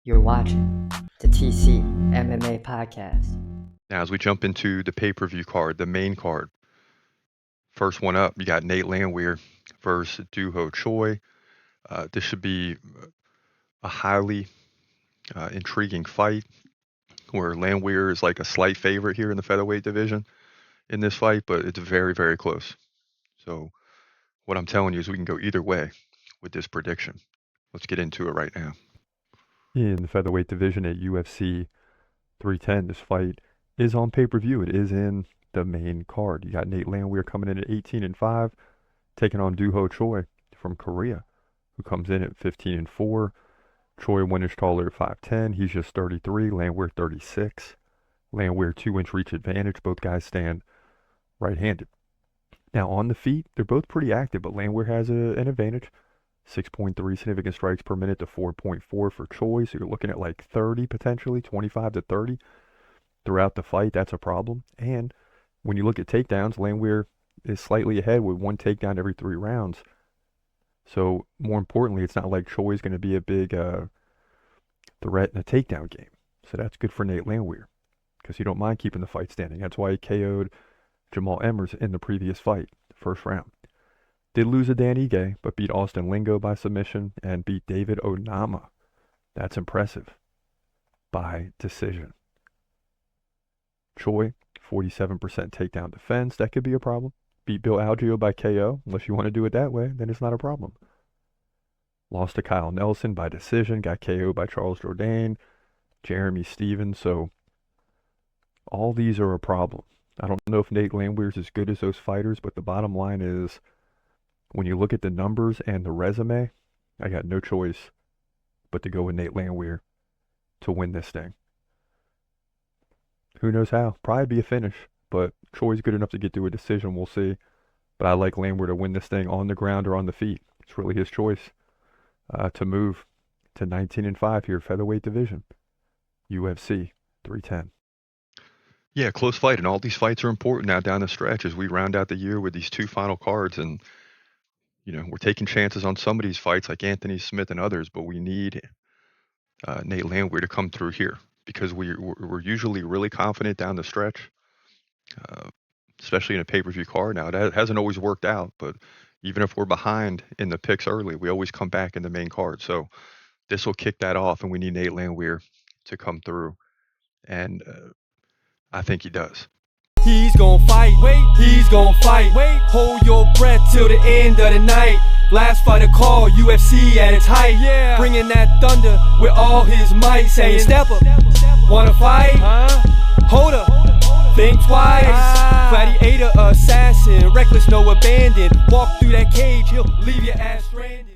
You're watching the TCMMA podcast. Now, as we jump into the pay-per-view card, the main card, first one up, you got Nate Landwehr versus Dooho Choi. This should be a highly intriguing fight where Landwehr is like a slight favorite here in the featherweight division in this fight, but it's very, very close. So what I'm telling you is we can go either way with this prediction. Let's get into it right now. In the featherweight division at UFC 310, this fight is on pay-per-view. It is in the main card. You got Nate Landwehr coming in at 18-5, taking on Dooho Choi from Korea, who comes in at 15-4. Choi 1 inch taller at 5'10". He's just 33. Landwehr 36. Landwehr 2-inch reach advantage. Both guys stand right-handed. Now on the feet, they're both pretty active, but Landwehr has an advantage. 6.3 significant strikes per minute to 4.4 for Choi. So you're looking at like 30 potentially, 25 to 30 throughout the fight. That's a problem. And when you look at takedowns, Landwehr is slightly ahead with 1 takedown every 3 rounds. So more importantly, it's not like Choi is going to be a big threat in a takedown game. So that's good for Nate Landwehr because you don't mind keeping the fight standing. That's why he KO'd Jamal Emmers in the previous fight, first round. Did lose to Dan Ige, but beat Austin Lingo by submission and beat David Onama. That's impressive. By decision. Choi, 47% takedown defense. That could be a problem. Beat Bill Algeo by KO. Unless you want to do it that way, then it's not a problem. Lost to Kyle Nelson by decision. Got KO'd by Charles Jourdain, Jeremy Stevens. So all these are a problem. I don't know if Nate Landwehr is as good as those fighters, but the bottom line is when you look at the numbers and the resume, I got no choice but to go with Nate Landwehr to win this thing. Who knows how? Probably be a finish, but Choi's good enough to get to a decision. We'll see. But I like Landwehr to win this thing on the ground or on the feet. It's really his choice to move to 19-5 here, featherweight division, UFC 310. Yeah, close fight, and all these fights are important now down the stretch as we round out the year with these 2 final cards. And we're taking chances on some of these fights like Anthony Smith and others, but we need Nate Landwehr to come through here because we're usually really confident down the stretch, especially in a pay-per-view card. Now, that hasn't always worked out, but even if we're behind in the picks early, we always come back in the main card. So this will kick that off, and we need Nate Landwehr to come through, and I think he does. He's gon' fight, he's gon' fight. Hold your breath till the end of the night. Last fighter call, UFC at its height. Bringing that thunder with all his might. Saying step up, wanna fight? Hold up, think twice. Gladiator, assassin, reckless, no abandon. Walk through that cage, he'll leave your ass stranded.